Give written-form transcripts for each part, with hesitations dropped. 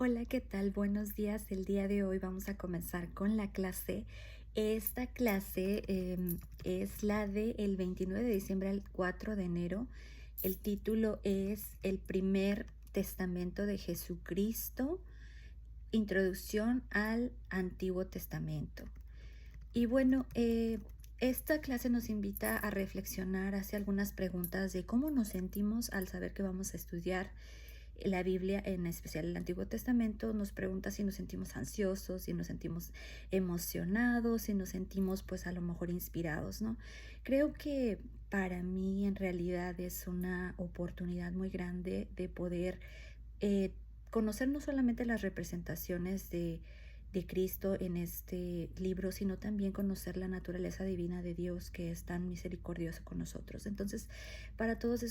Hola, ¿qué tal? Buenos días. El día de hoy vamos a comenzar con la clase. Esta clase es la del 29 de diciembre al 4 de enero. El título es El primer testamento de Jesucristo, Introducción al Antiguo Testamento. Y bueno, esta clase nos invita a reflexionar hacia algunas preguntas de cómo nos sentimos al saber que vamos a estudiar la Biblia, en especial el Antiguo Testamento. Nos pregunta si nos sentimos ansiosos, si nos sentimos emocionados, si nos sentimos pues a lo mejor inspirados, ¿no? Creo que para mí en realidad es una oportunidad muy grande de poder eh, conocer no solamente las representaciones de Cristo en este libro, sino también conocer la naturaleza divina de Dios, que es tan misericordioso con nosotros. Entonces, para todos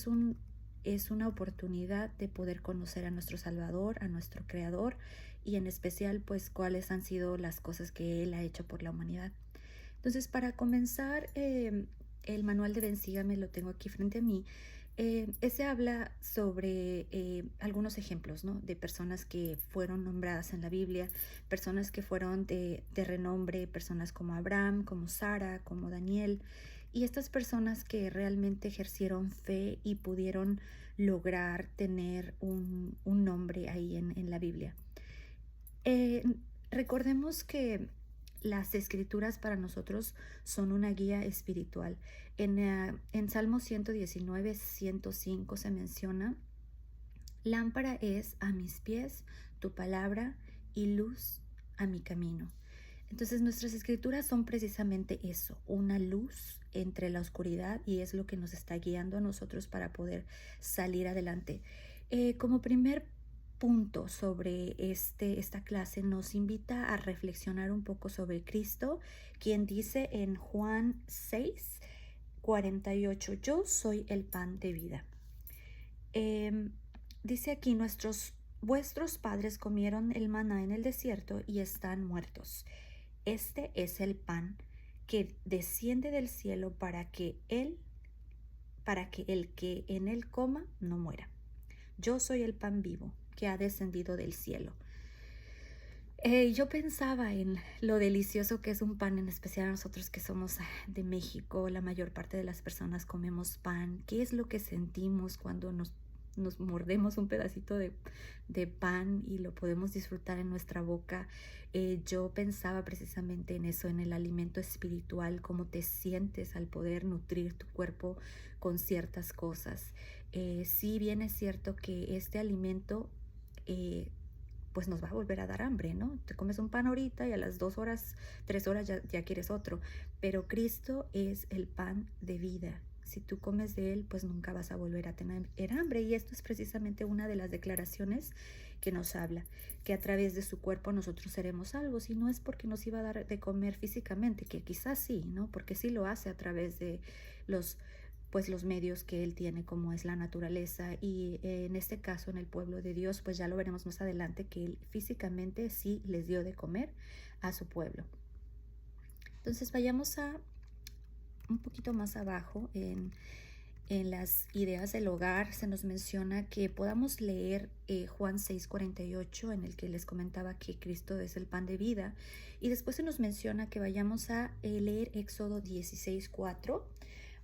es una oportunidad de poder conocer a nuestro Salvador, a nuestro Creador, y en especial pues cuáles han sido las cosas que Él ha hecho por la humanidad. Entonces, para comenzar, el manual de Ven, Sígame lo tengo aquí frente a mí. Ese habla sobre algunos ejemplos, ¿no?, de personas que fueron nombradas en la Biblia, personas que fueron de renombre, personas como Abraham, como Sara, como Daniel, y estas personas que realmente ejercieron fe y pudieron lograr tener un nombre ahí en la Biblia. Eh, Recordemos que las escrituras para nosotros son una guía espiritual. En Salmo 119, 105 se menciona: lámpara es a mis pies tu palabra y luz a mi camino. Entonces nuestras escrituras son precisamente eso, una luz entre la oscuridad, y es lo que nos está guiando a nosotros para poder salir adelante. Como primer punto sobre esta clase, nos invita a reflexionar un poco sobre Cristo, quien dice en Juan 6, 48, yo soy el pan de vida. Dice aquí: vuestros padres comieron el maná en el desierto y están muertos. Este es el pan que desciende del cielo para que el que en él coma no muera. Yo soy el pan vivo que ha descendido del cielo. Yo pensaba en lo delicioso que es un pan, en especial nosotros que somos de México. La mayor parte de las personas comemos pan. ¿Qué es lo que sentimos cuando nos mordemos un pedacito de pan y lo podemos disfrutar en nuestra boca? Yo pensaba precisamente en eso, en el alimento espiritual, cómo te sientes al poder nutrir tu cuerpo con ciertas cosas. Sí bien es cierto que este alimento pues nos va a volver a dar hambre, ¿no? Te comes un pan ahorita y a las 2 horas, 3 horas ya quieres otro. Pero Cristo es el pan de vida. Si tú comes de Él, pues nunca vas a volver a tener hambre. Y esto es precisamente una de las declaraciones que nos habla, que a través de su cuerpo nosotros seremos salvos. Y no es porque nos iba a dar de comer físicamente, que quizás sí, ¿no? Porque sí lo hace a través de los medios que Él tiene, como es la naturaleza, y en este caso en el pueblo de Dios, pues ya lo veremos más adelante, que Él físicamente sí les dio de comer a su pueblo. Entonces vayamos a un poquito más abajo en las ideas del hogar. Se nos menciona que podamos leer Juan 6:48, en el que les comentaba que Cristo es el pan de vida, y después se nos menciona que vayamos a leer Éxodo 16:4,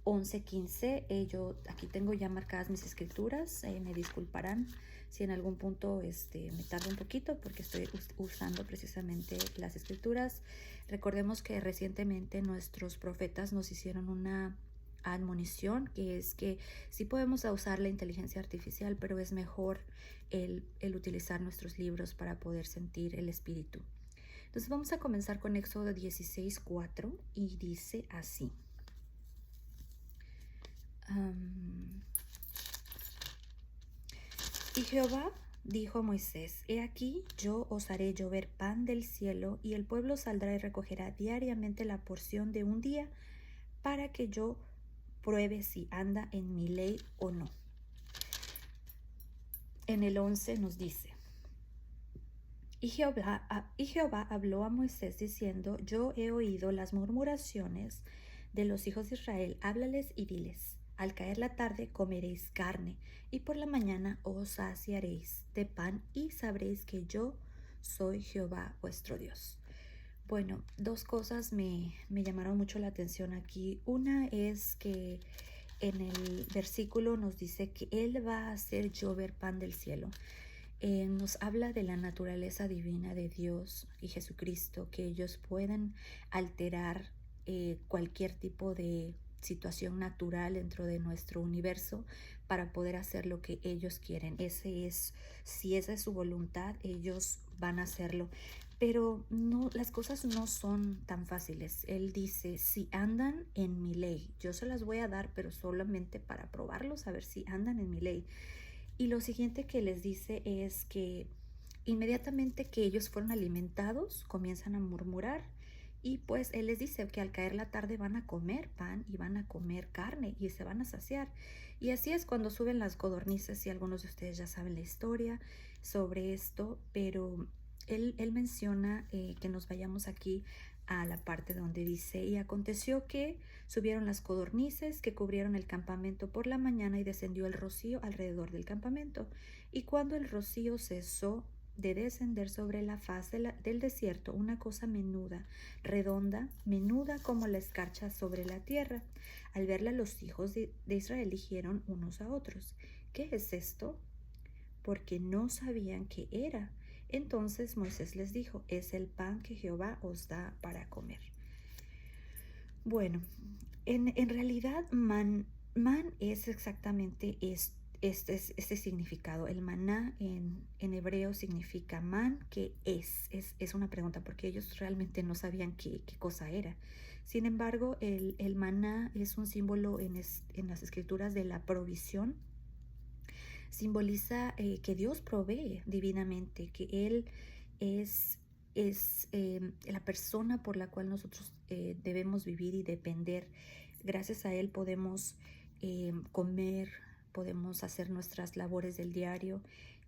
11, 15. Yo aquí tengo ya marcadas mis escrituras. Me disculparán si en algún punto me tardo un poquito, porque estoy usando precisamente las escrituras. Recordemos que recientemente nuestros profetas nos hicieron una admonición, que es que sí podemos usar la inteligencia artificial, pero es mejor el utilizar nuestros libros para poder sentir el espíritu. Entonces vamos a comenzar con Éxodo 16:4, y dice así: y Jehová dijo a Moisés: he aquí, yo os haré llover pan del cielo, y el pueblo saldrá y recogerá diariamente la porción de un día, para que yo pruebe si anda en mi ley o no. En el 11 nos dice: y Jehová habló a Moisés diciendo: yo he oído las murmuraciones de los hijos de Israel, háblales y diles: Al caer la tarde comeréis carne, y por la mañana os saciaréis de pan y sabréis que yo soy Jehová vuestro Dios. Bueno, dos cosas me llamaron mucho la atención aquí. Una es que en el versículo nos dice que Él va a hacer llover pan del cielo. Nos habla de la naturaleza divina de Dios y Jesucristo, que ellos pueden alterar cualquier tipo de situación natural dentro de nuestro universo para poder hacer lo que ellos quieren. Si esa es su voluntad, ellos van a hacerlo. Pero no, las cosas no son tan fáciles. Él dice, si andan en mi ley, yo se las voy a dar, pero solamente para probarlos, a ver si andan en mi ley. Y lo siguiente que les dice es que inmediatamente que ellos fueron alimentados, comienzan a murmurar. Y pues Él les dice que al caer la tarde van a comer pan y van a comer carne y se van a saciar. Y así es cuando suben las codornices, y algunos de ustedes ya saben la historia sobre esto, pero él menciona que nos vayamos aquí a la parte donde dice, y aconteció que subieron las codornices que cubrieron el campamento por la mañana y descendió el rocío alrededor del campamento. Y cuando el rocío cesó de descender sobre la faz del desierto, una cosa menuda, redonda, menuda como la escarcha sobre la tierra. Al verla los hijos de Israel dijeron unos a otros, ¿qué es esto? Porque no sabían qué era. Entonces Moisés les dijo, es el pan que Jehová os da para comer. Bueno, en realidad man es exactamente este significado. El maná en hebreo significa man, que es una pregunta, porque ellos realmente no sabían qué cosa era. Sin embargo, el maná es un símbolo en las escrituras de la provisión. Simboliza que Dios provee divinamente, que Él es la persona por la cual nosotros debemos vivir y depender. Gracias a Él podemos comer, podemos hacer nuestras labores del diario.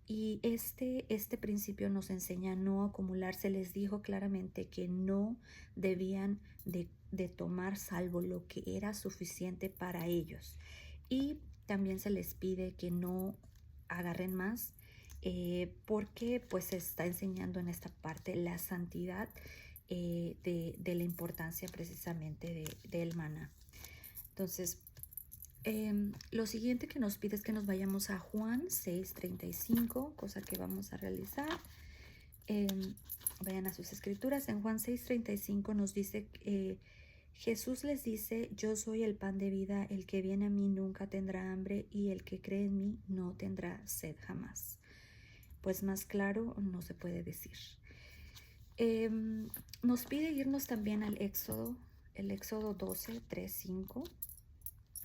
Y este principio nos enseña a no acumular. Se les dijo claramente que no debían de tomar salvo lo que era suficiente para ellos. Y también se les pide que no agarren más, porque pues se está enseñando en esta parte la santidad de la importancia precisamente del maná. Entonces, lo siguiente que nos pide es que nos vayamos a Juan 6:35, cosa que vamos a realizar. Vayan a sus escrituras. En Juan 6:35 nos dice, Jesús les dice, yo soy el pan de vida, el que viene a mí nunca tendrá hambre y el que cree en mí no tendrá sed jamás. Pues más claro no se puede decir. Nos pide irnos también al Éxodo, el Éxodo 12, 3, 5.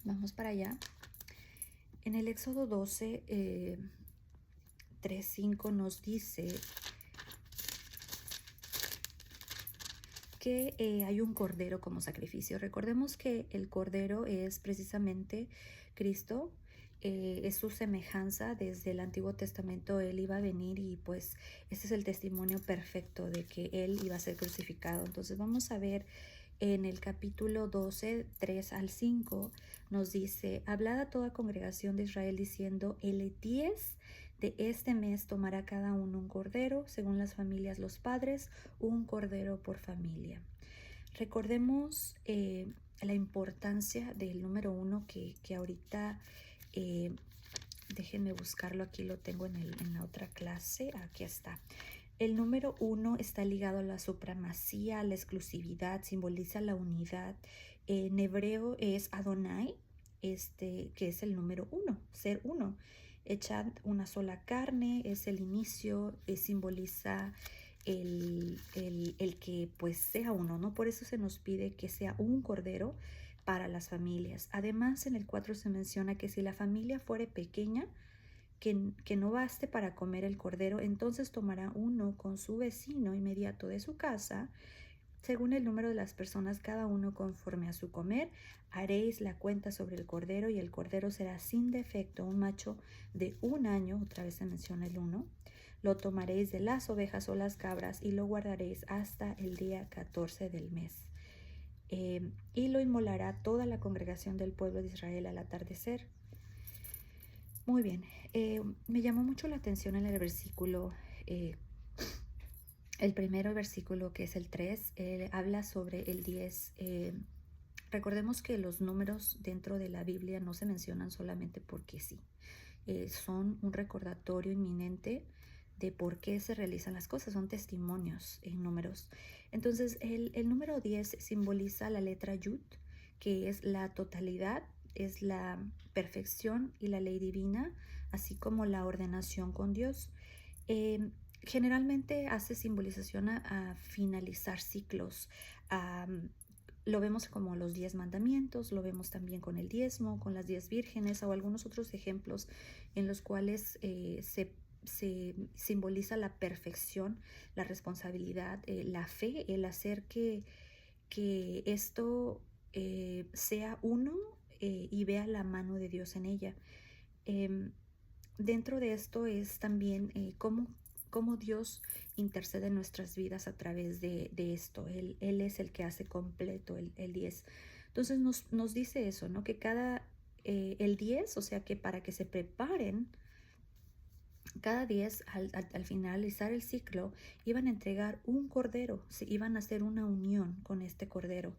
Vamos para allá. En el Éxodo 12, 3, 5 nos dice que hay un cordero como sacrificio. Recordemos que el cordero es precisamente Cristo. Es su semejanza. Desde el Antiguo Testamento Él iba a venir y pues ese es el testimonio perfecto de que Él iba a ser crucificado. Entonces vamos a ver en el capítulo 12, 3 al 5 nos dice, hablad a toda congregación de Israel diciendo, el 10 de este mes tomará cada uno un cordero, según las familias los padres, un cordero por familia. Recordemos la importancia del número 1 que ahorita, déjenme buscarlo, aquí lo tengo en la otra clase, aquí está. El número 1 está ligado a la supremacía, a la exclusividad, simboliza la unidad. En hebreo es Adonai, que es el número 1, ser uno. Echad una sola carne, es el inicio, simboliza el que pues sea uno, ¿no? Por eso se nos pide que sea un cordero para las familias. Además, en el 4 se menciona que si la familia fuere pequeña, que no baste para comer el cordero, entonces tomará uno con su vecino inmediato de su casa, según el número de las personas, cada uno conforme a su comer, haréis la cuenta sobre el cordero, y el cordero será sin defecto, un macho de 1 año, otra vez se menciona el 1, lo tomaréis de las ovejas o las cabras y lo guardaréis hasta el día 14 del mes. y lo inmolará toda la congregación del pueblo de Israel al atardecer. Muy bien, me llamó mucho la atención en el versículo, el primero versículo, que es el 3, habla sobre el 10. Recordemos que los números dentro de la Biblia no se mencionan solamente porque sí. Son un recordatorio inminente de por qué se realizan las cosas, son testimonios en números. Entonces, el número 10 simboliza la letra Yud, que es la totalidad, es la perfección y la ley divina, así como la ordenación con Dios. Generalmente hace simbolización a finalizar ciclos, a lo vemos como los 10 mandamientos, lo vemos también con el diezmo, con las 10 vírgenes o algunos otros ejemplos en los cuales se simboliza la perfección, la responsabilidad, la fe, el hacer que esto sea uno y vea la mano de Dios en ella. Dentro de esto es también cómo Dios intercede en nuestras vidas a través de esto. Él es el que hace completo el 10. Entonces nos dice eso, ¿no? Que el 10, o sea que para que se preparen, cada 10 al finalizar el ciclo iban a entregar un cordero, iban a hacer una unión con este cordero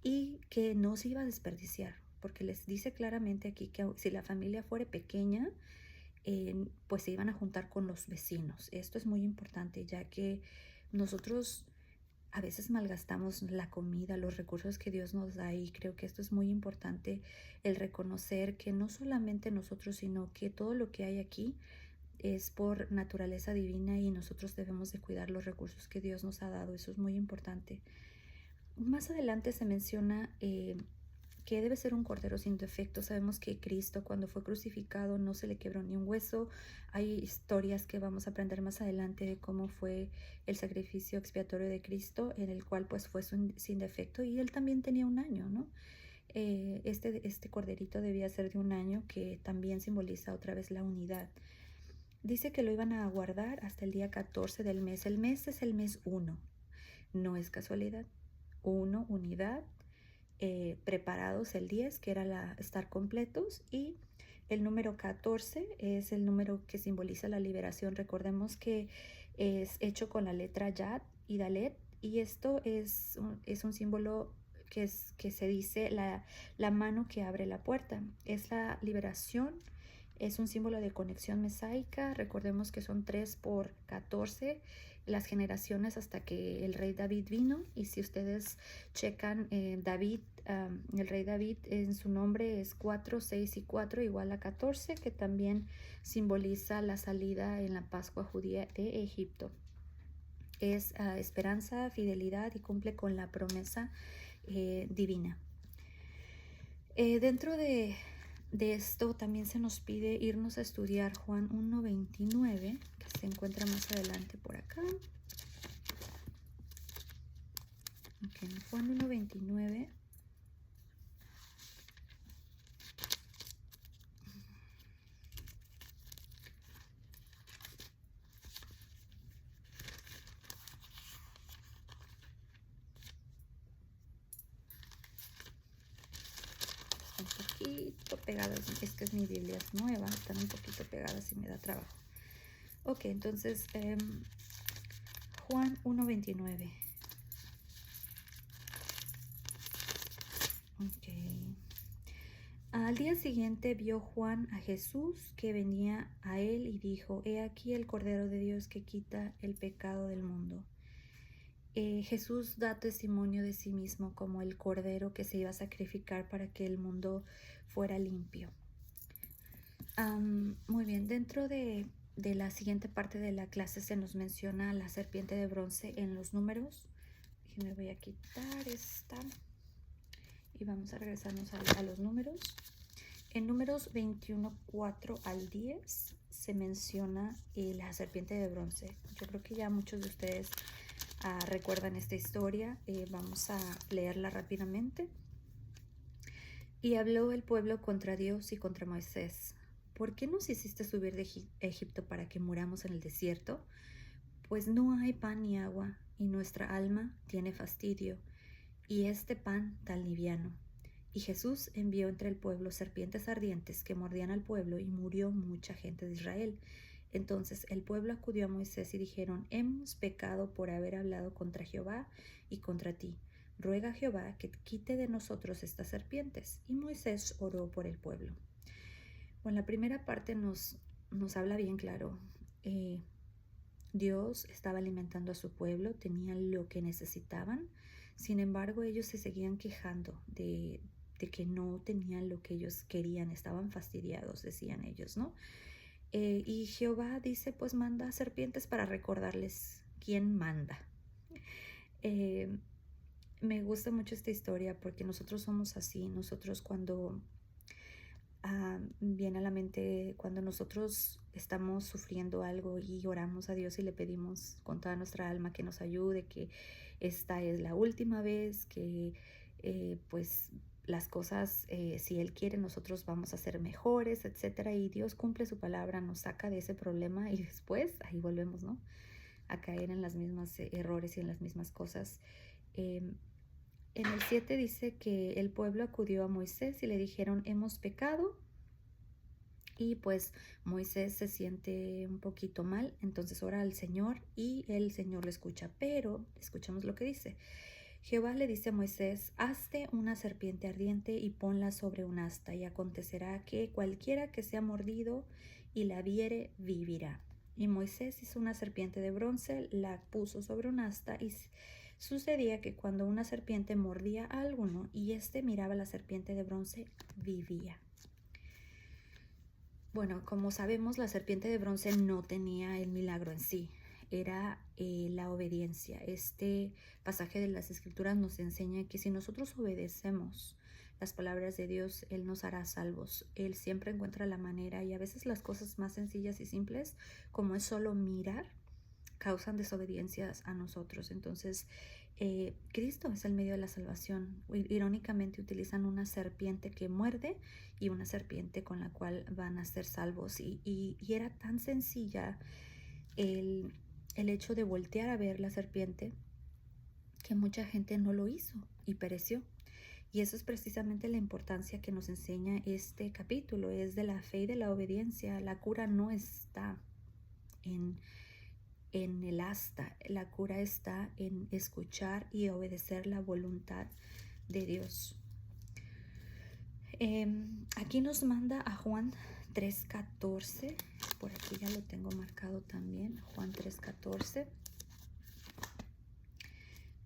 y que no se iba a desperdiciar, porque les dice claramente aquí que si la familia fuera pequeña, pues se iban a juntar con los vecinos. Esto es muy importante, ya que nosotros a veces malgastamos la comida, los recursos que Dios nos da, y creo que esto es muy importante, el reconocer que no solamente nosotros, sino que todo lo que hay aquí es por naturaleza divina y nosotros debemos de cuidar los recursos que Dios nos ha dado. Eso es muy importante. Más adelante se menciona que debe ser un cordero sin defecto. Sabemos que Cristo, cuando fue crucificado, no se le quebró ni un hueso. Hay historias que vamos a aprender más adelante de cómo fue el sacrificio expiatorio de Cristo, en el cual pues fue sin defecto, y él también tenía un año, ¿no? Este corderito debía ser de un año, que también simboliza otra vez la unidad. Dice que lo iban a guardar hasta el día 14 del mes. El mes es el mes 1, no es casualidad. 1, unidad. Preparados el 10, que era estar completos, y el número 14 es el número que simboliza la liberación. Recordemos que es hecho con la letra Yad y Dalet, y esto es un símbolo que se dice la mano que abre la puerta. Es la liberación, es un símbolo de conexión mesaica. Recordemos que son 3 por 14 las generaciones hasta que el rey David vino, y si ustedes checan, David, el rey David, en su nombre es 4, 6 y 4 igual a 14, que también simboliza la salida en la Pascua judía de Egipto. Es esperanza, fidelidad, y cumple con la promesa divina. Dentro de esto también se nos pide irnos a estudiar Juan 1:29, que se encuentra más adelante por acá. Okay, Juan 1:29. Un poquito pegadas, es que es mi Biblia es nueva, están un poquito pegadas y me da trabajo. Ok, entonces Juan 1:29. Ok. Al día siguiente vio Juan a Jesús que venía a él y dijo: He aquí el Cordero de Dios que quita el pecado del mundo. Jesús da testimonio de sí mismo como el Cordero que se iba a sacrificar para que el mundo fuera limpio. Muy bien, dentro de la siguiente parte de la clase se nos menciona la serpiente de bronce en los números. Y me voy a quitar esta y vamos a regresarnos a los números. En números 21, 4 al 10 se menciona la serpiente de bronce. Yo creo que ya muchos de ustedes recuerdan esta historia. Vamos a leerla rápidamente. Y habló el pueblo contra Dios y contra Moisés: ¿Por qué nos hiciste subir de Egipto para que muramos en el desierto? Pues no hay pan ni agua, y nuestra alma tiene fastidio. y este pan tan liviano. Y Jesús envió entre el pueblo serpientes ardientes que mordían al pueblo, y murió mucha gente de Israel. Entonces el pueblo acudió a Moisés y dijeron: hemos pecado por haber hablado contra Jehová y contra ti. Ruega a Jehová que quite de nosotros estas serpientes. Y Moisés oró por el pueblo. Bueno, la primera parte nos habla bien claro. Dios estaba alimentando a su pueblo, tenían lo que necesitaban. Sin embargo, ellos se seguían quejando de que no tenían lo que ellos querían, estaban fastidiados, decían ellos, ¿no? Y Jehová dice, pues manda serpientes para recordarles quién manda. Me gusta mucho esta historia porque nosotros somos así. Nosotros cuando viene a la mente, cuando nosotros estamos sufriendo algo y oramos a Dios y le pedimos con toda nuestra alma que nos ayude, que esta es la última vez, que pues las cosas, si Él quiere, nosotros vamos a ser mejores, etcétera, y Dios cumple su palabra, nos saca de ese problema y después ahí volvemos, ¿no?, a caer en las mismas errores y en las mismas cosas. En el 7 dice que el pueblo acudió a Moisés y le dijeron: hemos pecado. Y pues Moisés se siente un poquito mal, entonces ora al Señor y el Señor lo escucha. Pero escuchamos lo que dice. Jehová le dice a Moisés: hazte una serpiente ardiente y ponla sobre un asta, y acontecerá que cualquiera que sea mordido y la viere vivirá. Y Moisés hizo una serpiente de bronce, la puso sobre un asta, y sucedía que cuando una serpiente mordía a alguno y éste miraba a la serpiente de bronce, vivía. Bueno, como sabemos, la serpiente de bronce no tenía el milagro en sí, era la obediencia. Este pasaje de las Escrituras nos enseña que si nosotros obedecemos las palabras de Dios, Él nos hará salvos. Él siempre encuentra la manera, y a veces las cosas más sencillas y simples, como es solo mirar, causan desobediencias a nosotros. Entonces, Cristo es el medio de la salvación. Irónicamente utilizan una serpiente que muerde y una serpiente con la cual van a ser salvos. Y era tan sencilla el hecho de voltear a ver la serpiente que mucha gente no lo hizo y pereció. Y eso es precisamente la importancia que nos enseña este capítulo, es de la fe y de la obediencia. La cura no está en el asta, la cura está en escuchar y obedecer la voluntad de Dios. Aquí nos manda a Juan 3:14, por aquí ya lo tengo marcado también, Juan 3:14.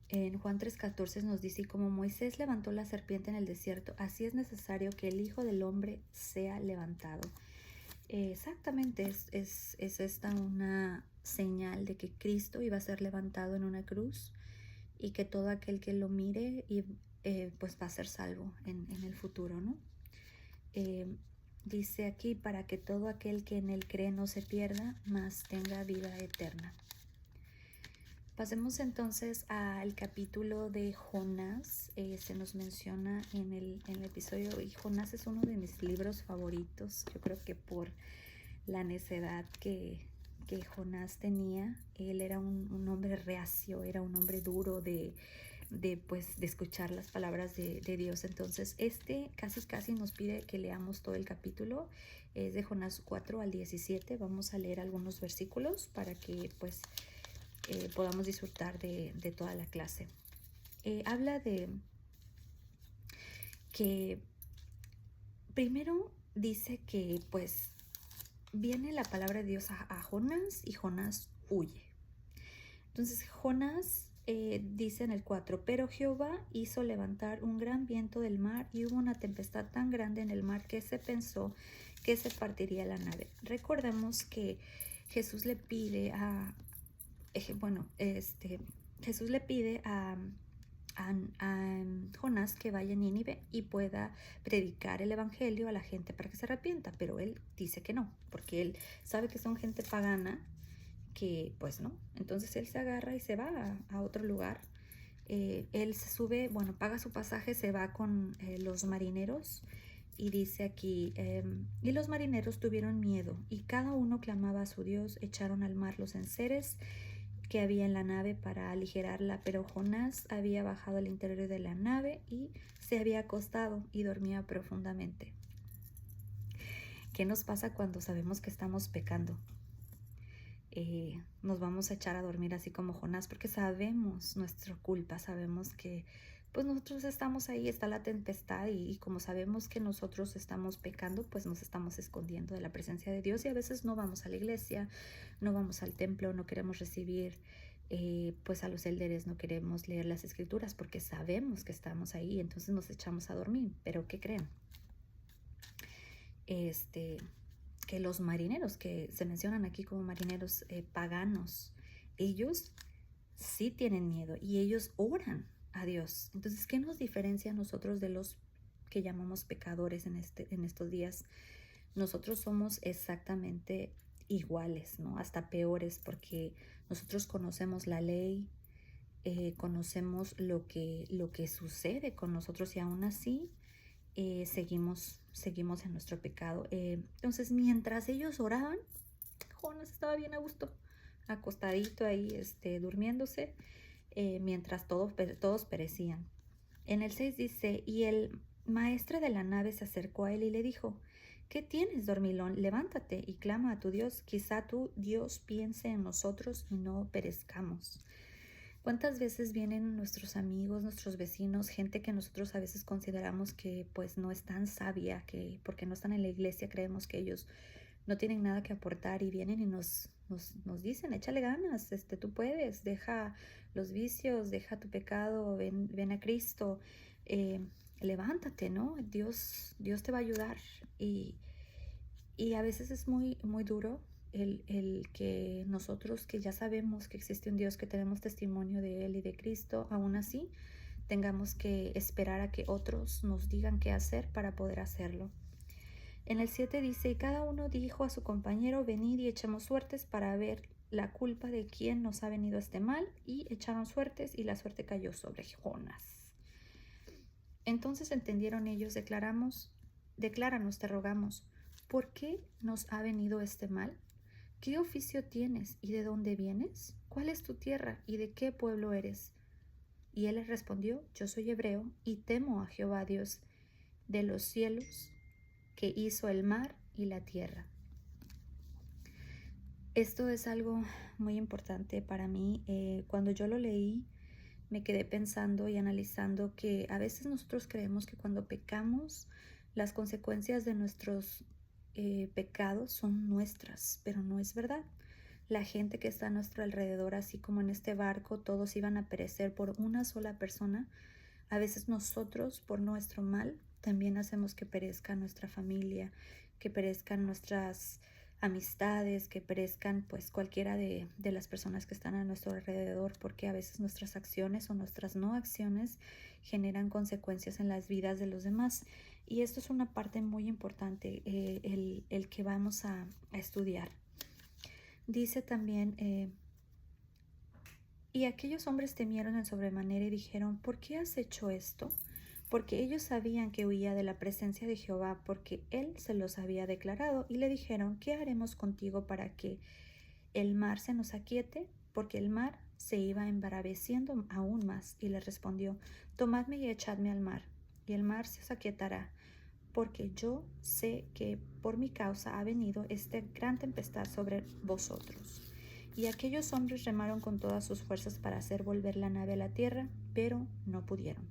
En Juan 3:14 nos dice: y como Moisés levantó la serpiente en el desierto, así es necesario que el Hijo del Hombre sea levantado. Exactamente, es esta una señal de que Cristo iba a ser levantado en una cruz y que todo aquel que lo mire pues va a ser salvo en el futuro, ¿no? Dice aquí: para que todo aquel que en él cree no se pierda, mas tenga vida eterna. Pasemos entonces al capítulo de Jonás. Se nos menciona en el episodio, y Jonás es uno de mis libros favoritos. Yo creo que por la necedad que Jonás tenía. Él era un hombre reacio, era un hombre duro de escuchar las palabras de Dios. Entonces casi nos pide que leamos todo el capítulo. Es de Jonás 4 al 17. Vamos a leer algunos versículos para que pues podamos disfrutar de toda la clase. Habla de que primero dice que pues viene la palabra de Dios a Jonás y Jonás huye. Entonces Jonás dice en el 4: pero Jehová hizo levantar un gran viento del mar y hubo una tempestad tan grande en el mar que se pensó que se partiría la nave. Recordemos que Jesús le pide a Jonás que vaya a Nínive y pueda predicar el evangelio a la gente para que se arrepienta, pero él dice que no, porque él sabe que son gente pagana, que pues no. Entonces él se agarra y se va a otro lugar. Él se sube, paga su pasaje, se va con los marineros, y dice aquí: y los marineros tuvieron miedo y cada uno clamaba a su Dios, echaron al mar los enseres que había en la nave para aligerarla, pero Jonás había bajado al interior de la nave y se había acostado y dormía profundamente. ¿Qué nos pasa cuando sabemos que estamos pecando? Nos vamos a echar a dormir así como Jonás, porque sabemos nuestra culpa, sabemos que pues nosotros estamos ahí, está la tempestad y como sabemos que nosotros estamos pecando, pues nos estamos escondiendo de la presencia de Dios y a veces no vamos a la iglesia, no vamos al templo, no queremos recibir pues a los élderes, no queremos leer las escrituras porque sabemos que estamos ahí, entonces nos echamos a dormir. Pero ¿qué creen? Que los marineros que se mencionan aquí como marineros paganos, ellos sí tienen miedo y ellos oran a Dios. Entonces, ¿qué nos diferencia a nosotros de los que llamamos pecadores en estos días? Nosotros somos exactamente iguales, ¿no? Hasta peores, porque nosotros conocemos la ley, conocemos lo que sucede con nosotros y aún así seguimos en nuestro pecado. Entonces, mientras ellos oraban, Jonás estaba bien a gusto, acostadito ahí, durmiéndose, mientras todos perecían. En el 6 dice, y el maestre de la nave se acercó a él y le dijo, ¿qué tienes, dormilón? Levántate y clama a tu Dios. Quizá tu Dios piense en nosotros y no perezcamos. ¿Cuántas veces vienen nuestros amigos, nuestros vecinos, gente que nosotros a veces consideramos que pues no es tan sabia, que porque no están en la iglesia creemos que ellos no tienen nada que aportar y vienen y nos dicen, échale ganas, tú puedes, deja los vicios, deja tu pecado, ven a Cristo, levántate, ¿no? Dios te va a ayudar. Y a veces es muy, muy duro el que nosotros que ya sabemos que existe un Dios, que tenemos testimonio de Él y de Cristo, aún así tengamos que esperar a que otros nos digan qué hacer para poder hacerlo. En el 7 dice, y cada uno dijo a su compañero, venid y echemos suertes para ver la culpa de quién nos ha venido este mal, y echaron suertes y la suerte cayó sobre Jonás. Entonces entendieron ellos, decláranos, te rogamos, ¿por qué nos ha venido este mal? ¿Qué oficio tienes y de dónde vienes? ¿Cuál es tu tierra y de qué pueblo eres? Y él les respondió, yo soy hebreo y temo a Jehová Dios de los cielos, que hizo el mar y la tierra. Esto es algo muy importante para mí. Cuando yo lo leí, me quedé pensando y analizando que a veces nosotros creemos que cuando pecamos, las consecuencias de nuestros pecados son nuestras, pero no es verdad. La gente que está a nuestro alrededor, así como en este barco, todos iban a perecer por una sola persona. A veces nosotros, por nuestro mal, también hacemos que perezca nuestra familia, que perezcan nuestras amistades, que perezcan pues cualquiera de las personas que están a nuestro alrededor, porque a veces nuestras acciones o nuestras no acciones generan consecuencias en las vidas de los demás. Y esto es una parte muy importante, el que vamos a estudiar. Dice también, y aquellos hombres temieron en sobremanera y dijeron, ¿por qué has hecho esto? Porque ellos sabían que huía de la presencia de Jehová, porque él se los había declarado, y le dijeron, ¿qué haremos contigo para que el mar se nos aquiete? Porque el mar se iba embraveciendo aún más. Y le respondió, tomadme y echadme al mar, y el mar se os aquietará, porque yo sé que por mi causa ha venido esta gran tempestad sobre vosotros. Y aquellos hombres remaron con todas sus fuerzas para hacer volver la nave a la tierra, pero no pudieron,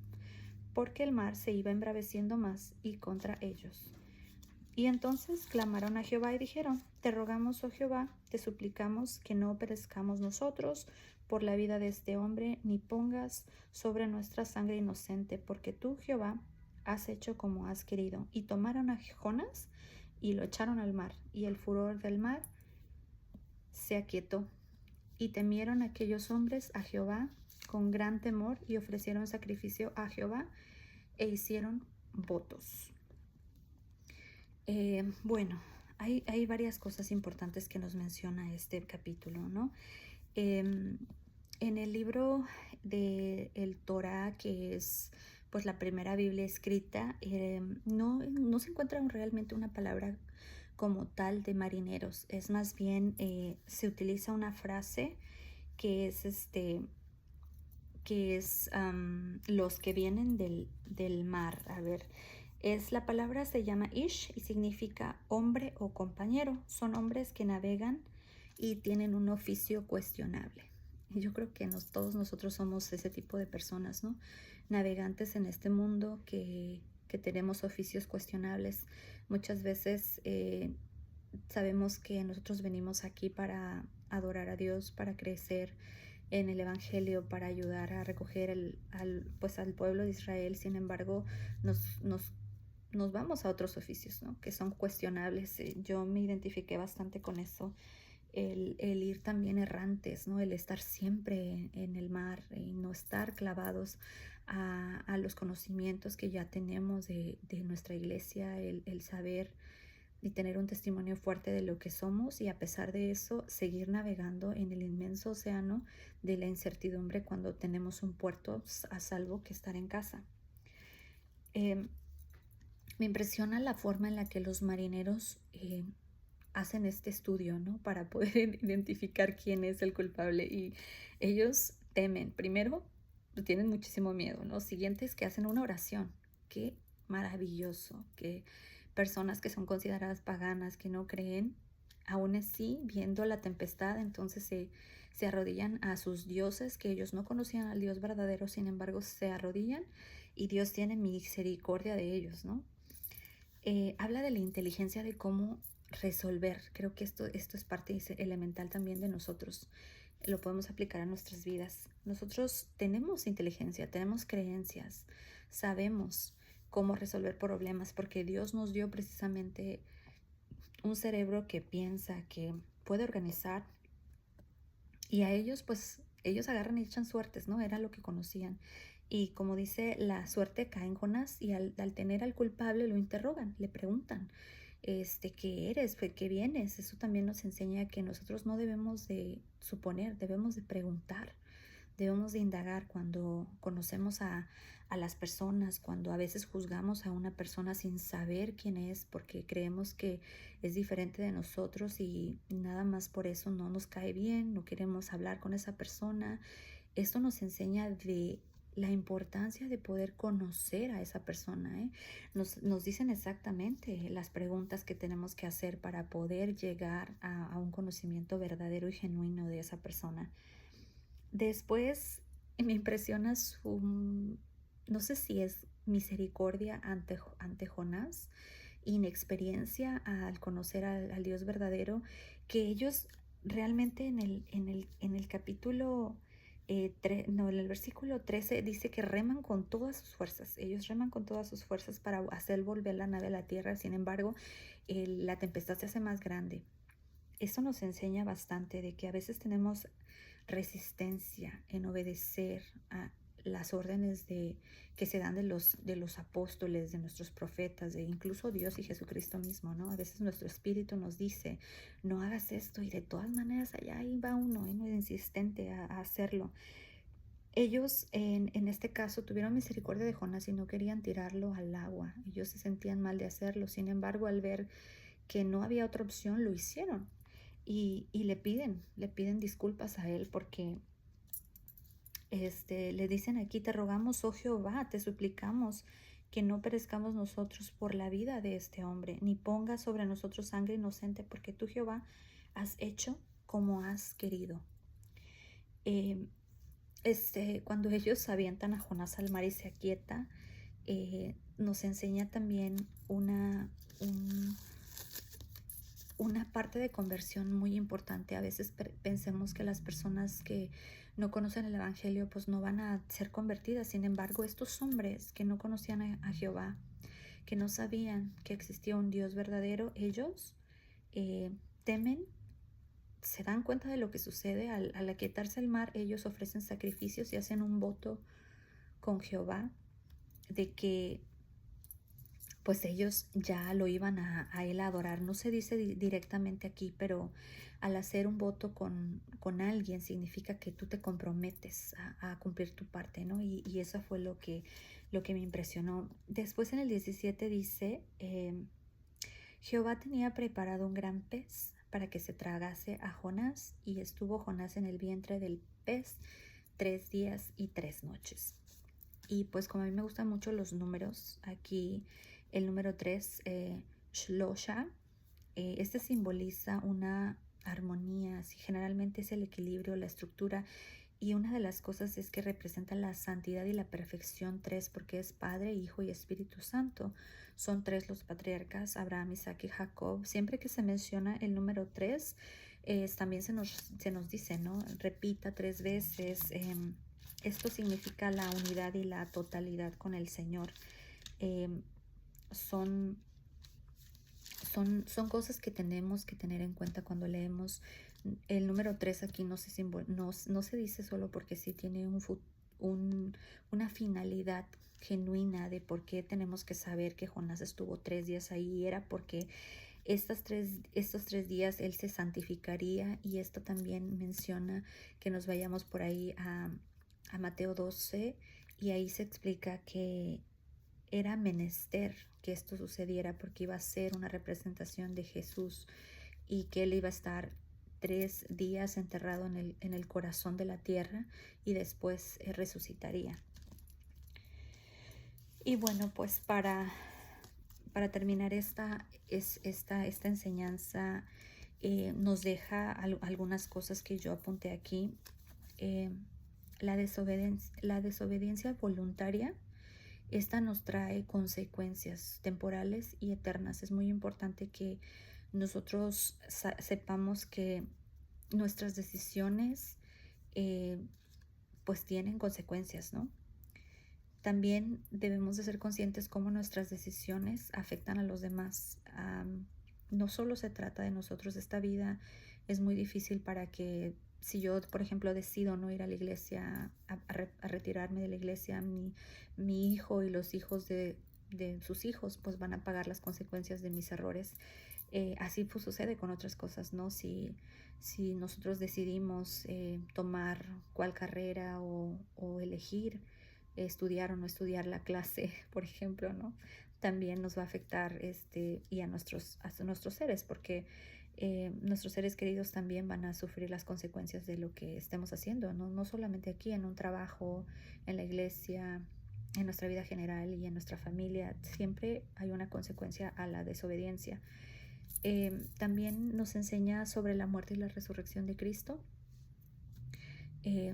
porque el mar se iba embraveciendo más y contra ellos. Y entonces clamaron a Jehová y dijeron, te rogamos, oh Jehová, te suplicamos que no perezcamos nosotros por la vida de este hombre, ni pongas sobre nuestra sangre inocente, porque tú, Jehová, has hecho como has querido. Y tomaron a Jonás y lo echaron al mar, y el furor del mar se aquietó. Y temieron aquellos hombres a Jehová con gran temor, y ofrecieron sacrificio a Jehová e hicieron votos. Bueno, hay varias cosas importantes que nos menciona este capítulo, ¿no? En el libro de el Torá, que es pues la primera Biblia escrita, no se encuentra realmente una palabra como tal de marineros. Es más bien, se utiliza una frase que es los que vienen del mar. A ver, la palabra se llama Ish y significa hombre o compañero. Son hombres que navegan y tienen un oficio cuestionable. Y yo creo que todos nosotros somos ese tipo de personas, ¿no? Navegantes en este mundo que tenemos oficios cuestionables. Muchas veces sabemos que nosotros venimos aquí para adorar a Dios, para crecer en el Evangelio, para ayudar a recoger al pueblo de Israel. Sin embargo, nos vamos a otros oficios, ¿no? Que son cuestionables. Yo me identifiqué bastante con eso. El ir también errantes, ¿no? El estar siempre en el mar y no estar clavados a los conocimientos que ya tenemos de nuestra iglesia, el saber y tener un testimonio fuerte de lo que somos, y a pesar de eso seguir navegando en el inmenso océano de la incertidumbre cuando tenemos un puerto a salvo que estar en casa. Me impresiona la forma en la que los marineros hacen este estudio, ¿no? Para poder identificar quién es el culpable, y ellos temen. Primero, tienen muchísimo miedo, ¿no? Siguiente es que hacen una oración. Qué maravilloso que personas que son consideradas paganas, que no creen, aún así, viendo la tempestad, entonces se arrodillan a sus dioses, que ellos no conocían al Dios verdadero, sin embargo se arrodillan y Dios tiene misericordia de ellos, ¿no? Habla de la inteligencia de cómo resolver. Creo que esto es parte elemental también de nosotros. Lo podemos aplicar a nuestras vidas. Nosotros tenemos inteligencia, tenemos creencias, sabemos cómo resolver problemas, porque Dios nos dio precisamente un cerebro que piensa, que puede organizar, y a ellos, pues, ellos agarran y echan suertes, ¿no? Era lo que conocían. Y como dice, la suerte cae en Jonás, y al tener al culpable lo interrogan, le preguntan, ¿qué eres? ¿Qué vienes? Eso también nos enseña que nosotros no debemos de suponer, debemos de preguntar. Debemos de indagar cuando conocemos a las personas, cuando a veces juzgamos a una persona sin saber quién es, porque creemos que es diferente de nosotros y nada más por eso no nos cae bien, no queremos hablar con esa persona. Esto nos enseña de la importancia de poder conocer a esa persona, ¿eh? Nos dicen exactamente las preguntas que tenemos que hacer para poder llegar a un conocimiento verdadero y genuino de esa persona. Después me impresiona no sé si es misericordia ante Jonás, inexperiencia al conocer al Dios verdadero, que ellos realmente en el capítulo, en el versículo 13 dice que reman con todas sus fuerzas. Ellos reman con todas sus fuerzas para hacer volver la nave a la tierra. Sin embargo, la tempestad se hace más grande. Eso nos enseña bastante de que a veces tenemos resistencia en obedecer a las órdenes que se dan de los apóstoles, de nuestros profetas, de incluso Dios y Jesucristo mismo, ¿no? A veces nuestro espíritu nos dice, no hagas esto, y de todas maneras allá ahí va uno, y no es insistente a hacerlo. Ellos en este caso tuvieron misericordia de Jonás y no querían tirarlo al agua. Ellos se sentían mal de hacerlo. Sin embargo, al ver que no había otra opción, lo hicieron. Y le piden disculpas a él, porque le dicen aquí, te rogamos, oh Jehová, te suplicamos que no perezcamos nosotros por la vida de este hombre, ni pongas sobre nosotros sangre inocente, porque tú, Jehová, has hecho como has querido. Cuando ellos avientan a Jonás al mar y se aquieta, nos enseña también una parte de conversión muy importante. A veces pensemos que las personas que no conocen el Evangelio pues no van a ser convertidas. Sin embargo, estos hombres que no conocían a Jehová, que no sabían que existía un Dios verdadero, ellos temen, se dan cuenta de lo que sucede. Al aquietarse el mar, ellos ofrecen sacrificios y hacen un voto con Jehová de que pues ellos ya lo iban a él a adorar. No se dice directamente aquí, pero al hacer un voto con alguien significa que tú te comprometes a cumplir tu parte, ¿no? Y eso fue lo que me impresionó. Después en el 17 dice, Jehová tenía preparado un gran pez para que se tragase a Jonás, y estuvo Jonás en el vientre del pez 3 días y 3 noches. Y pues como a mí me gustan mucho los números, aquí el número 3, Shlosha, este simboliza una armonía, así, generalmente es el equilibrio, la estructura, y una de las cosas es que representa la santidad y la perfección, 3, porque es Padre, Hijo y Espíritu Santo. Son 3 los patriarcas, Abraham, Isaac y Jacob. Siempre que se menciona el número 3, también se nos dice, ¿no? Repita 3 veces. Esto significa la unidad y la totalidad con el Señor. Son cosas que tenemos que tener en cuenta cuando leemos. El número 3 aquí no se dice solo porque sí tiene una finalidad genuina de por qué tenemos que saber que Jonás estuvo 3 días ahí. Era porque estos 3 días él se santificaría, y esto también menciona que nos vayamos por ahí a Mateo 12, y ahí se explica que era menester que esto sucediera porque iba a ser una representación de Jesús, y que él iba a estar 3 días enterrado en el corazón de la tierra, y después resucitaría. Y bueno, pues para terminar esta enseñanza, nos deja algunas cosas que yo apunté aquí. La desobediencia voluntaria, esta nos trae consecuencias temporales y eternas. Es muy importante que nosotros sepamos que nuestras decisiones pues tienen consecuencias, ¿no? También debemos de ser conscientes cómo nuestras decisiones afectan a los demás. No solo se trata de nosotros. Esta vida es muy difícil para que, si yo, por ejemplo, decido no ir a la iglesia, a retirarme de la iglesia, mi hijo y los hijos de sus hijos pues van a pagar las consecuencias de mis errores. Así pues sucede con otras cosas, ¿no? Si nosotros decidimos tomar cuál carrera o elegir estudiar o no estudiar la clase, por ejemplo, ¿no? También nos va a afectar y a nuestros seres, porque nuestros seres queridos también van a sufrir las consecuencias de lo que estemos haciendo, ¿no? No solamente aquí, en un trabajo, en la iglesia, en nuestra vida general y en nuestra familia. Siempre hay una consecuencia a la desobediencia. También nos enseña sobre la muerte y la resurrección de Cristo.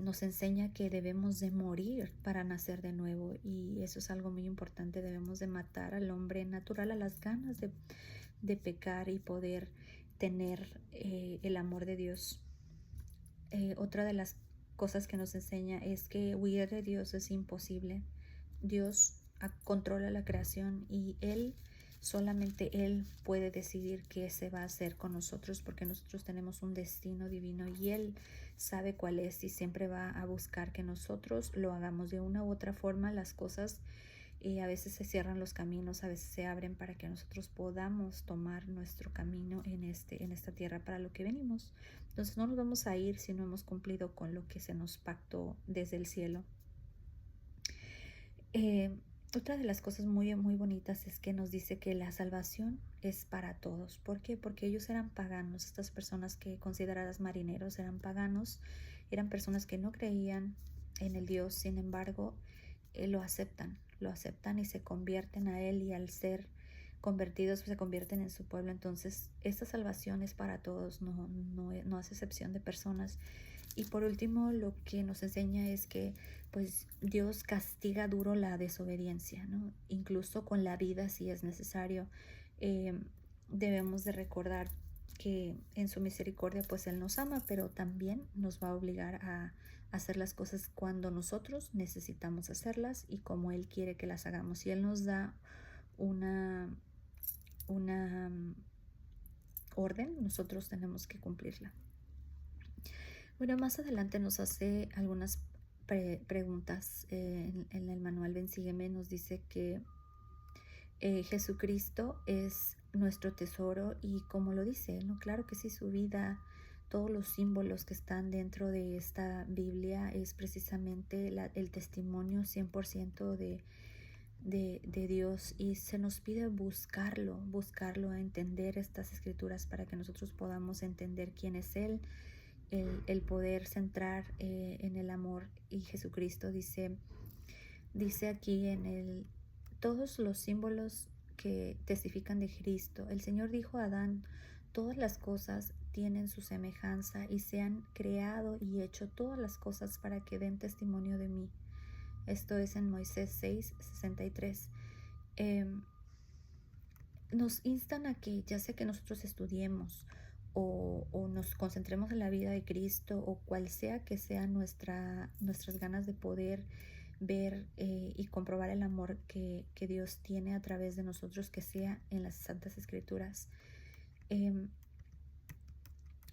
Nos enseña que debemos de morir para nacer de nuevo, y eso es algo muy importante. Debemos de matar al hombre natural, a las ganas de pecar y poder tener el amor de Dios. Otra de las cosas que nos enseña es que huir de Dios es imposible. Dios controla la creación, y solamente Él puede decidir qué se va a hacer con nosotros, porque nosotros tenemos un destino divino y Él sabe cuál es, y siempre va a buscar que nosotros lo hagamos de una u otra forma. Las cosas, a veces se cierran los caminos, a veces se abren para que nosotros podamos tomar nuestro camino en esta tierra para lo que venimos. Entonces no nos vamos a ir si no hemos cumplido con lo que se nos pactó desde el cielo. Otra de las cosas muy, muy bonitas es que nos dice que la salvación es para todos. ¿Por qué? Porque ellos eran paganos. Estas personas que consideradas marineros eran paganos, eran personas que no creían en el Dios. Sin embargo, lo aceptan y se convierten a Él, y al ser convertidos se convierten en su pueblo. Entonces esta salvación es para todos, no hace excepción de personas. Y por último, lo que nos enseña es que pues Dios castiga duro la desobediencia, ¿no? Incluso con la vida si es necesario. Debemos de recordar que en su misericordia pues Él nos ama, pero también nos va a obligar a hacer las cosas cuando nosotros necesitamos hacerlas y como Él quiere que las hagamos. Y Él nos da una orden, nosotros tenemos que cumplirla. Bueno, más adelante nos hace algunas preguntas en el manual Ven, Sígueme. Nos dice que Jesucristo es nuestro tesoro, y como lo dice, ¿no? Claro que sí, su vida, todos los símbolos que están dentro de esta Biblia es precisamente el testimonio 100% de Dios, y se nos pide buscarlo, entender estas escrituras para que nosotros podamos entender quién es Él, el poder centrar en el amor. Y Jesucristo dice aquí todos los símbolos que testifican de Cristo. El Señor dijo a Adán: todas las cosas tienen su semejanza y se han creado y hecho todas las cosas para que den testimonio de mí. Esto es en Moisés 6:63. Nos instan a que, ya sea que nosotros estudiemos o nos concentremos en la vida de Cristo, o cual sea que sean nuestras ganas de poder ver y comprobar el amor que Dios tiene a través de nosotros, que sea en las Santas Escrituras.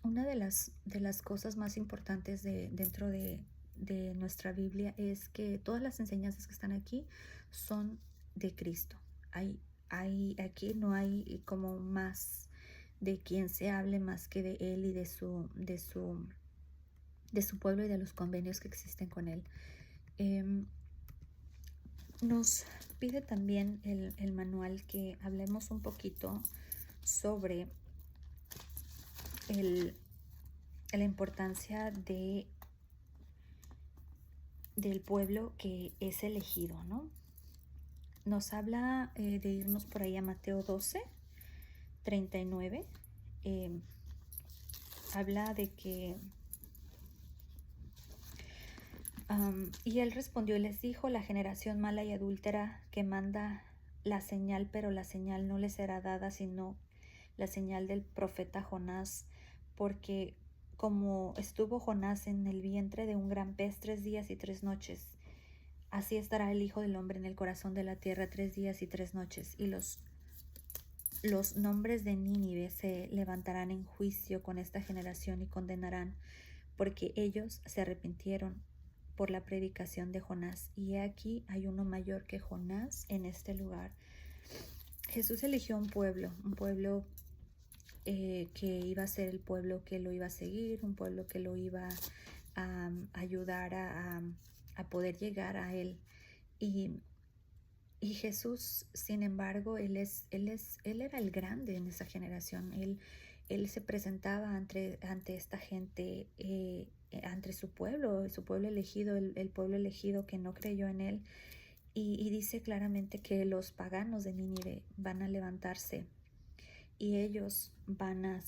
Una de las cosas más importantes dentro de nuestra Biblia es que todas las enseñanzas que están aquí son de Cristo. Aquí no hay como más de quien se hable más que de Él y de su pueblo y de los convenios que existen con Él. Nos pide también el manual que hablemos un poquito sobre la importancia del pueblo que es elegido, ¿no? Nos habla de irnos por ahí a Mateo 12:39. Habla de que y él respondió y les dijo: la generación mala y adúltera que manda la señal, pero la señal no le será dada sino la señal del profeta Jonás, porque como estuvo Jonás en el vientre de un gran pez 3 días y 3 noches, así estará el Hijo del Hombre en el corazón de la tierra 3 días y 3 noches. Y los nombres de Nínive se levantarán en juicio con esta generación y condenarán, porque ellos se arrepintieron por la predicación de Jonás. Y he aquí hay uno mayor que Jonás en este lugar. Jesús eligió un pueblo que iba a ser el pueblo que lo iba a seguir, un pueblo que lo iba a ayudar a poder llegar a Él. Y Jesús, sin embargo, él era el grande en esa generación. Él se presentaba ante esta gente, ante su pueblo elegido, el pueblo elegido que no creyó en Él. Y dice claramente que los paganos de Nínive van a levantarse y ellos van a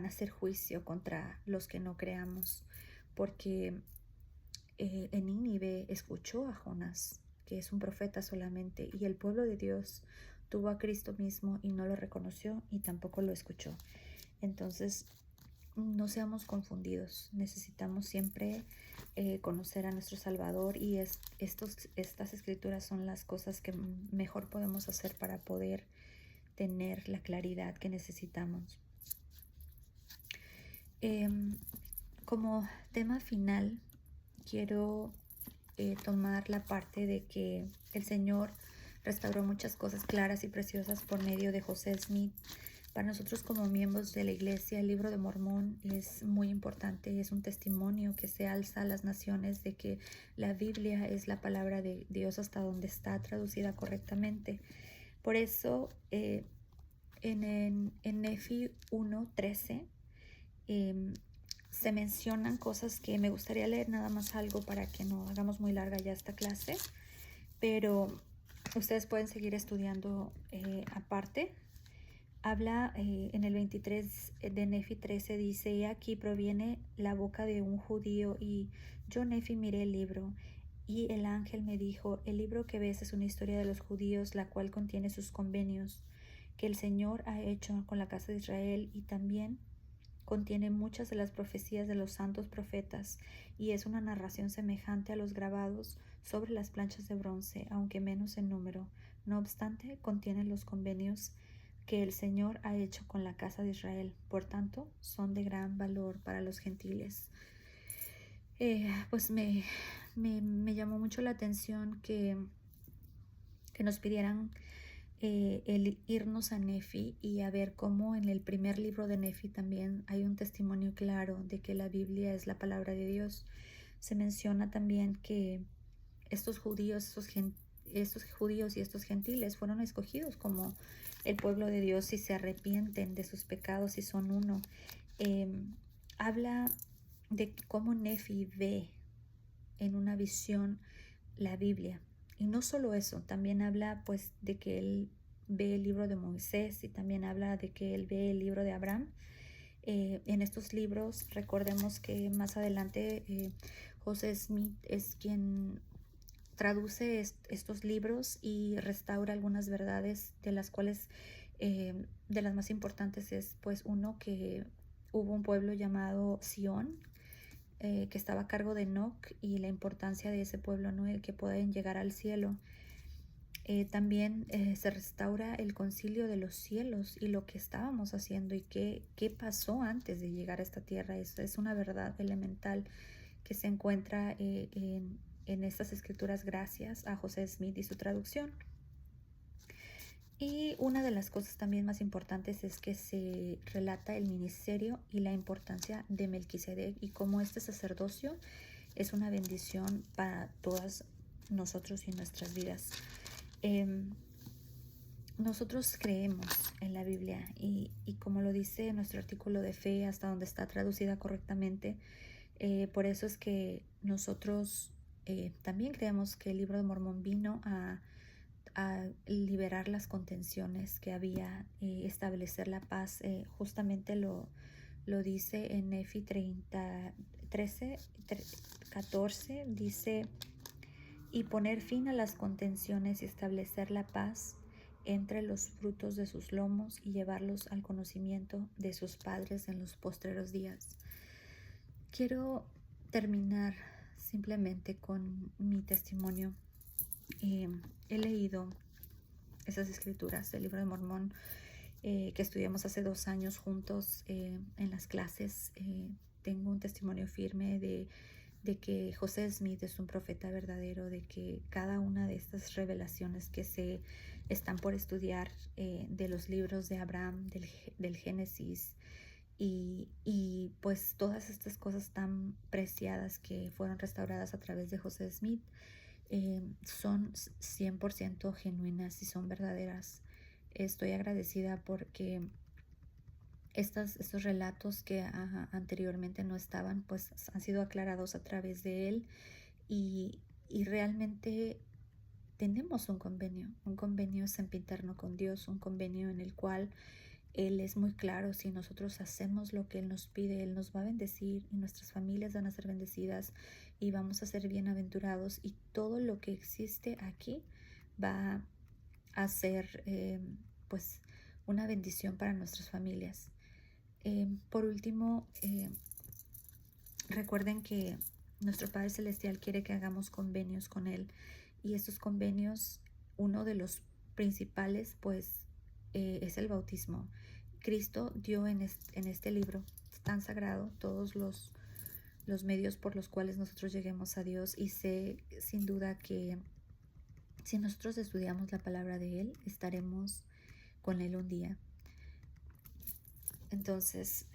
hacer juicio contra los que no creamos, porque en Nínive escuchó a Jonás, que es un profeta solamente, y el pueblo de Dios tuvo a Cristo mismo y no lo reconoció y tampoco lo escuchó. Entonces, no seamos confundidos. Necesitamos siempre conocer a nuestro Salvador, y estas escrituras son las cosas que mejor podemos hacer para poder tener la claridad que necesitamos. Como tema final, quiero tomar la parte de que el Señor restauró muchas cosas claras y preciosas por medio de José Smith. Para nosotros como miembros de la Iglesia, el Libro de Mormón es muy importante, es un testimonio que se alza a las naciones de que la Biblia es la palabra de Dios hasta donde está traducida correctamente. Por eso en Nefi 1:13 se mencionan cosas que me gustaría leer nada más algo para que no hagamos muy larga ya esta clase, pero ustedes pueden seguir estudiando aparte. Habla en el 23 de Nefi 13, dice: y aquí proviene la boca de un judío, y yo Nefi miré el libro, y el ángel me dijo: el libro que ves es una historia de los judíos, la cual contiene sus convenios que el Señor ha hecho con la casa de Israel, y también contiene muchas de las profecías de los santos profetas, y es una narración semejante a los grabados sobre las planchas de bronce, aunque menos en número. No obstante, contiene los convenios que el Señor ha hecho con la casa de Israel. Por tanto, son de gran valor para los gentiles. Pues me llamó mucho la atención que nos pidieran el irnos a Nefi y a ver cómo en el primer libro de Nefi también hay un testimonio claro de que la Biblia es la palabra de Dios. Se menciona también que estos judíos, estos judíos y estos gentiles fueron escogidos como el pueblo de Dios si se arrepienten de sus pecados y son uno. Habla de cómo Nefi ve en una visión la Biblia. Y no solo eso, también habla pues de que él ve el libro de Moisés y también habla de que él ve el libro de Abraham. En estos libros, recordemos que más adelante José Smith es quien traduce estos libros y restaura algunas verdades de las cuales de las más importantes es pues uno que hubo un pueblo llamado Sión que estaba a cargo de Enoch y la importancia de ese pueblo, ¿no? El que pueden llegar al cielo. También se restaura el concilio de los cielos y lo que estábamos haciendo y qué pasó antes de llegar a esta tierra. Es una verdad elemental que se encuentra en estas escrituras gracias a José Smith y su traducción. Y una de las cosas también más importantes es que se relata el ministerio y la importancia de Melquisedec y cómo este sacerdocio es una bendición para todas nosotros y nuestras vidas. Nosotros creemos en la Biblia y como lo dice nuestro artículo de fe hasta donde está traducida correctamente, por eso es que nosotros también creemos que el libro de Mormón vino a liberar las contenciones que había, establecer la paz. Justamente lo dice en Nefi 14, dice, y poner fin a las contenciones y establecer la paz entre los frutos de sus lomos y llevarlos al conocimiento de sus padres en los postreros días. Quiero terminar simplemente con mi testimonio. He leído esas escrituras del libro de Mormón que estudiamos hace 2 años juntos en las clases. Tengo un testimonio firme de que José Smith es un profeta verdadero, de que cada una de estas revelaciones que se están por estudiar de los libros de Abraham, del Génesis, y pues todas estas cosas tan preciadas que fueron restauradas a través de José Smith son 100% genuinas y son verdaderas. Estoy agradecida porque estos relatos que anteriormente no estaban, pues han sido aclarados a través de él y realmente tenemos un convenio sempiterno con Dios, un convenio en el cual Él es muy claro. Si nosotros hacemos lo que Él nos pide, Él nos va a bendecir y nuestras familias van a ser bendecidas y vamos a ser bienaventurados y todo lo que existe aquí va a ser pues una bendición para nuestras familias. Por último, recuerden que nuestro Padre Celestial quiere que hagamos convenios con Él y estos convenios, uno de los principales pues es el bautismo. Cristo dio en este libro tan sagrado todos los medios por los cuales nosotros lleguemos a Dios y sé sin duda que si nosotros estudiamos la palabra de Él, estaremos con Él un día. Entonces,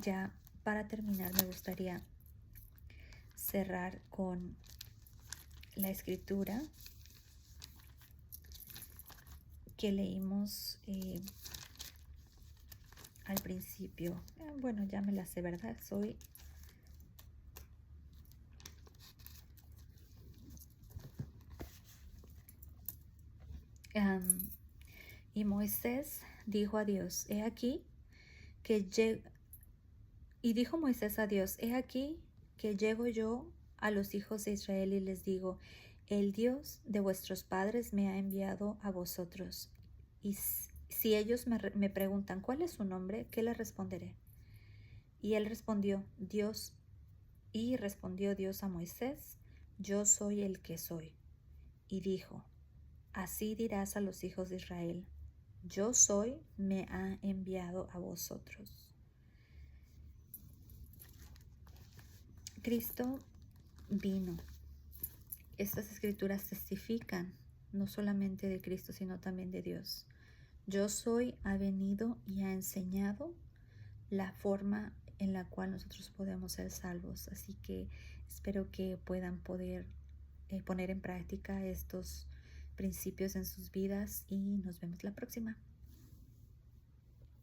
ya para terminar, me gustaría cerrar con la escritura que leímos al principio. Bueno, ya me la sé, ¿verdad? Y Moisés dijo a Dios, he aquí que y dijo Moisés a Dios, he aquí que llego yo a los hijos de Israel y les digo, el Dios de vuestros padres me ha enviado a vosotros. Y si ellos me preguntan, ¿cuál es su nombre? ¿Qué les responderé? Y él respondió, respondió Dios a Moisés, yo soy el que soy. Y dijo, así dirás a los hijos de Israel, yo soy, me ha enviado a vosotros. Cristo vino. Estas escrituras testifican no solamente de Cristo, sino también de Dios. Yo soy ha venido y ha enseñado la forma en la cual nosotros podemos ser salvos. Así que espero que puedan poner en práctica estos principios en sus vidas y nos vemos la próxima.